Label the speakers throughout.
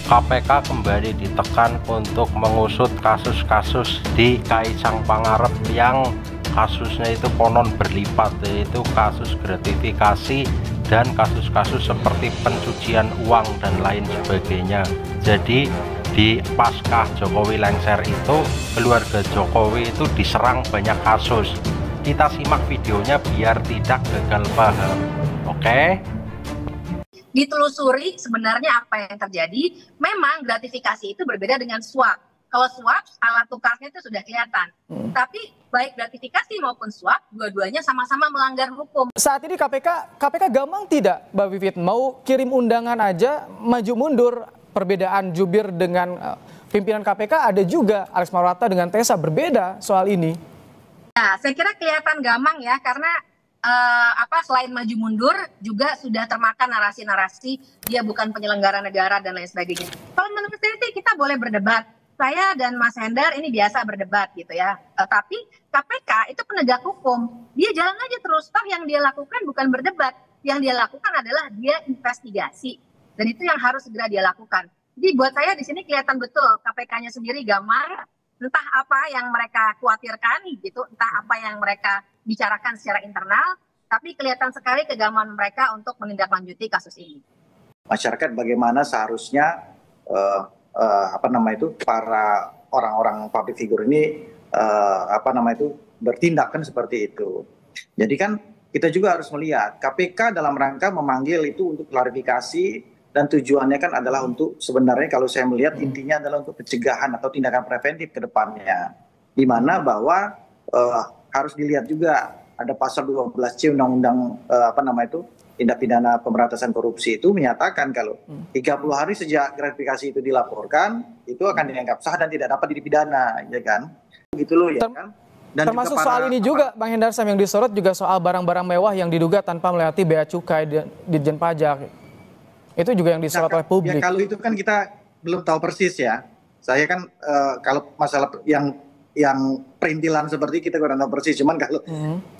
Speaker 1: KPK kembali ditekan untuk mengusut kasus-kasus di Kaisang Pangarep yang kasusnya itu konon berlipat, yaitu kasus gratifikasi dan kasus-kasus seperti pencucian uang dan lain sebagainya. Jadi di pasca Jokowi lengser itu, keluarga Jokowi itu diserang banyak kasus. Kita simak videonya biar tidak gagal paham. Oke?
Speaker 2: Ditelusuri sebenarnya apa yang terjadi. Memang gratifikasi itu berbeda dengan suap. Kalau suap, alat tukarnya itu sudah kelihatan. Tapi baik gratifikasi maupun suap, dua-duanya sama-sama melanggar hukum.
Speaker 3: Saat ini KPK gampang tidak, Mbak Vivit? Mau kirim undangan aja, maju mundur. Perbedaan jubir dengan pimpinan KPK ada juga. Alex Marwata dengan Tessa berbeda soal ini.
Speaker 2: Nah, saya kira kelihatan gampang ya, karena selain maju mundur juga sudah termakan narasi-narasi dia bukan penyelenggara negara dan lain sebagainya. Kalau menurut saya sih kita boleh berdebat. Saya dan Mas Hendar ini biasa berdebat gitu ya. Tapi KPK itu penegak hukum. Dia jalan aja terus. Toh yang dia lakukan bukan berdebat. Yang dia lakukan adalah dia investigasi. Dan itu yang harus segera dia lakukan. Jadi buat saya di sini kelihatan betul KPK-nya sendiri gamang. Entah apa yang mereka khawatirkan gitu, entah apa yang mereka bicarakan secara internal, tapi kelihatan sekali kegaman mereka untuk menindaklanjuti kasus ini.
Speaker 4: Masyarakat bagaimana seharusnya para orang-orang public figure ini bertindak kan seperti itu. Jadi kan kita juga harus melihat KPK dalam rangka memanggil itu untuk klarifikasi. Dan tujuannya kan adalah untuk sebenarnya kalau saya melihat intinya adalah untuk pencegahan atau tindakan preventif ke depannya. Di mana bahwa harus dilihat juga ada pasal 12C Undang-Undang tindak pidana pemberantasan korupsi itu menyatakan kalau 30 hari sejak gratifikasi itu dilaporkan itu akan dianggap sah dan tidak dapat dipidana, ya kan? Gitu loh ya kan? Dan
Speaker 3: termasuk soal ini juga Bang Hendar Sam yang disorot juga soal barang-barang mewah yang diduga tanpa melewati bea cukai Ditjen Pajak. Itu juga yang disorot oleh publik.
Speaker 4: Ya, kalau itu kan kita belum tahu persis ya. Saya kan kalau masalah yang perintilan seperti kita kurang tahu persis. Cuman kalau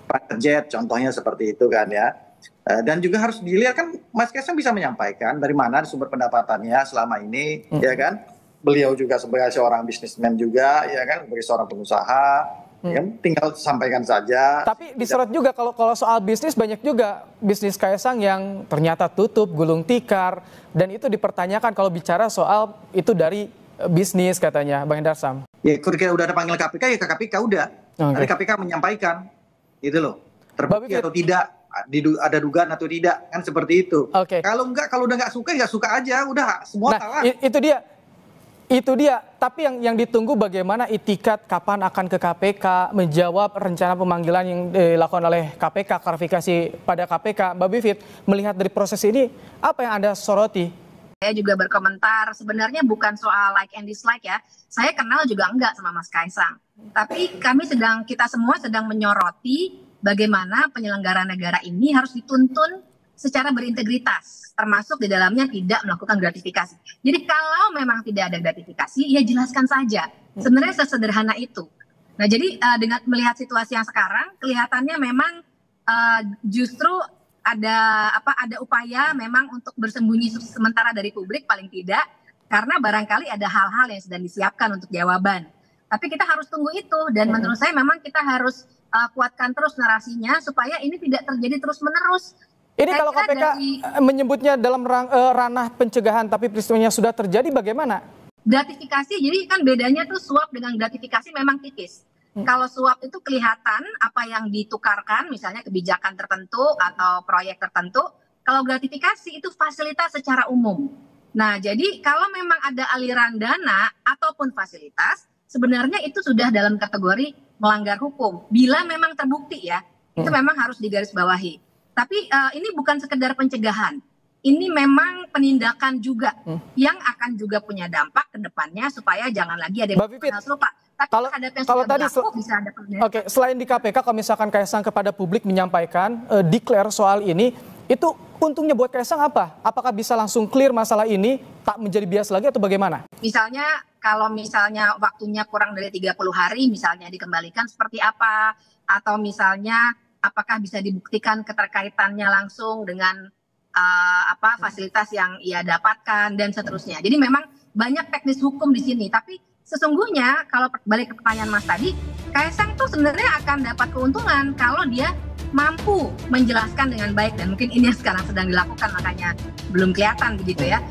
Speaker 4: private jet contohnya seperti itu kan ya. Dan juga harus dilihat kan Mas Kaisang bisa menyampaikan dari mana sumber pendapatannya selama ini, ya kan. Beliau juga sebagai seorang bisnismen juga, ya kan, sebagai seorang pengusaha. Ya, tinggal sampaikan saja.
Speaker 3: Tapi disorot juga kalau soal bisnis, banyak juga bisnis Kaisang yang ternyata tutup, gulung tikar, dan itu dipertanyakan kalau bicara soal itu dari bisnis katanya, Bang Hendar Sam.
Speaker 4: Ya, ketika udah ada panggil KPK ya ke KPK udah. Dari KPK menyampaikan, gitu loh, terbukti atau tidak, ada dugaan atau tidak, kan seperti itu. Kalau udah nggak suka aja, udah semua salah.
Speaker 3: Itu dia, tapi yang ditunggu bagaimana itikat kapan akan ke KPK menjawab rencana pemanggilan yang dilakukan oleh KPK, klarifikasi pada KPK. Mbak Bivit, melihat dari proses ini, apa yang Anda soroti?
Speaker 2: Saya juga berkomentar, sebenarnya bukan soal like and dislike ya. Saya kenal juga enggak sama Mas Kaisang. Tapi kita semua sedang menyoroti bagaimana penyelenggara negara ini harus dituntun secara berintegritas, termasuk di dalamnya tidak melakukan gratifikasi. Jadi kalau memang tidak ada gratifikasi, ya jelaskan saja. Sebenarnya sesederhana itu. Nah, jadi dengan melihat situasi yang sekarang, kelihatannya memang justru ada upaya memang untuk bersembunyi sementara dari publik paling tidak, karena barangkali ada hal-hal yang sedang disiapkan untuk jawaban. Tapi kita harus tunggu itu, dan menurut saya memang kita harus kuatkan terus narasinya supaya ini tidak terjadi terus-menerus.
Speaker 3: Ini kalau KPK menyebutnya dalam ranah pencegahan, tapi peristiwanya sudah terjadi, bagaimana?
Speaker 2: Gratifikasi, jadi kan bedanya tuh suap dengan gratifikasi memang tipis. Kalau suap itu kelihatan apa yang ditukarkan, misalnya kebijakan tertentu atau proyek tertentu. Kalau gratifikasi itu fasilitas secara umum. Nah, jadi kalau memang ada aliran dana ataupun fasilitas, sebenarnya itu sudah dalam kategori melanggar hukum. Bila memang terbukti ya, itu memang harus digarisbawahi. Tapi ini bukan sekedar pencegahan, ini memang penindakan juga yang akan juga punya dampak ke depannya supaya jangan lagi ada hal serupa. Tapi kalau tadi bisa ada
Speaker 3: Oke, selain di KPK, kalau misalkan Kaisang kepada publik menyampaikan declare soal ini, itu untungnya buat Kaisang apa? Apakah bisa langsung clear masalah ini, tak menjadi bias lagi atau bagaimana?
Speaker 2: Misalnya kalau misalnya waktunya kurang dari 30 hari misalnya dikembalikan seperti apa, atau misalnya apakah bisa dibuktikan keterkaitannya langsung dengan fasilitas yang ia dapatkan dan seterusnya. Jadi memang banyak teknis hukum di sini. Tapi sesungguhnya kalau balik ke pertanyaan Mas tadi, Kaisang tuh sebenarnya akan dapat keuntungan kalau dia mampu menjelaskan dengan baik, dan mungkin ini yang sekarang sedang dilakukan, makanya belum kelihatan begitu ya.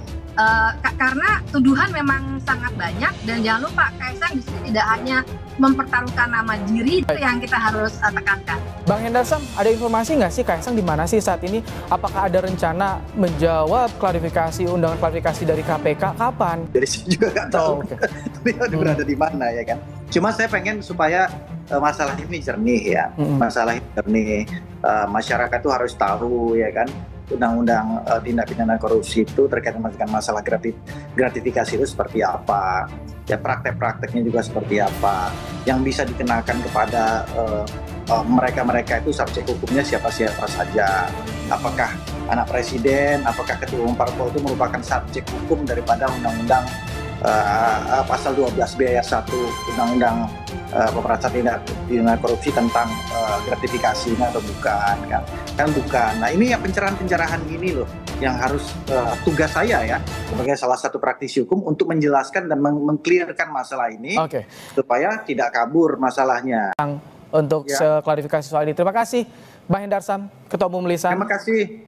Speaker 2: Karena tuduhan memang sangat banyak, dan jangan lupa Kaisang di sini tidak hanya mempertaruhkan nama diri, itu yang kita harus tekankan.
Speaker 3: Bang Hendarsam, ada informasi nggak sih Kaisang di mana sih saat ini? Apakah ada rencana menjawab undangan klarifikasi dari KPK kapan?
Speaker 4: Jadi saya juga nggak tahu beliau berada di mana ya kan. Cuma saya pengen supaya masalah ini jernih ya, masalah ini jernih. Masyarakat tuh harus tahu ya kan, undang-undang tindak pidana korupsi itu terkait dengan masalah gratifikasi itu seperti apa, ya praktek-prakteknya juga seperti apa, yang bisa dikenakan kepada mereka-mereka itu subjek hukumnya siapa-siapa saja. Apakah anak presiden, apakah ketua umum parpol itu merupakan subjek hukum daripada undang-undang pasal 12B ayat 1 Undang-Undang Pemberantasan Tindak Pidana Korupsi tentang gratifikasinya atau bukan kan bukan. Nah ini ya pencerahan-pencerahan gini loh yang harus tugas saya ya sebagai salah satu praktisi hukum untuk menjelaskan dan mengklirkan masalah ini supaya tidak kabur masalahnya.
Speaker 3: Untuk klarifikasi soal ini. Terima kasih Bang Hendarsam, Ketua Umum LISAN.
Speaker 4: Terima kasih.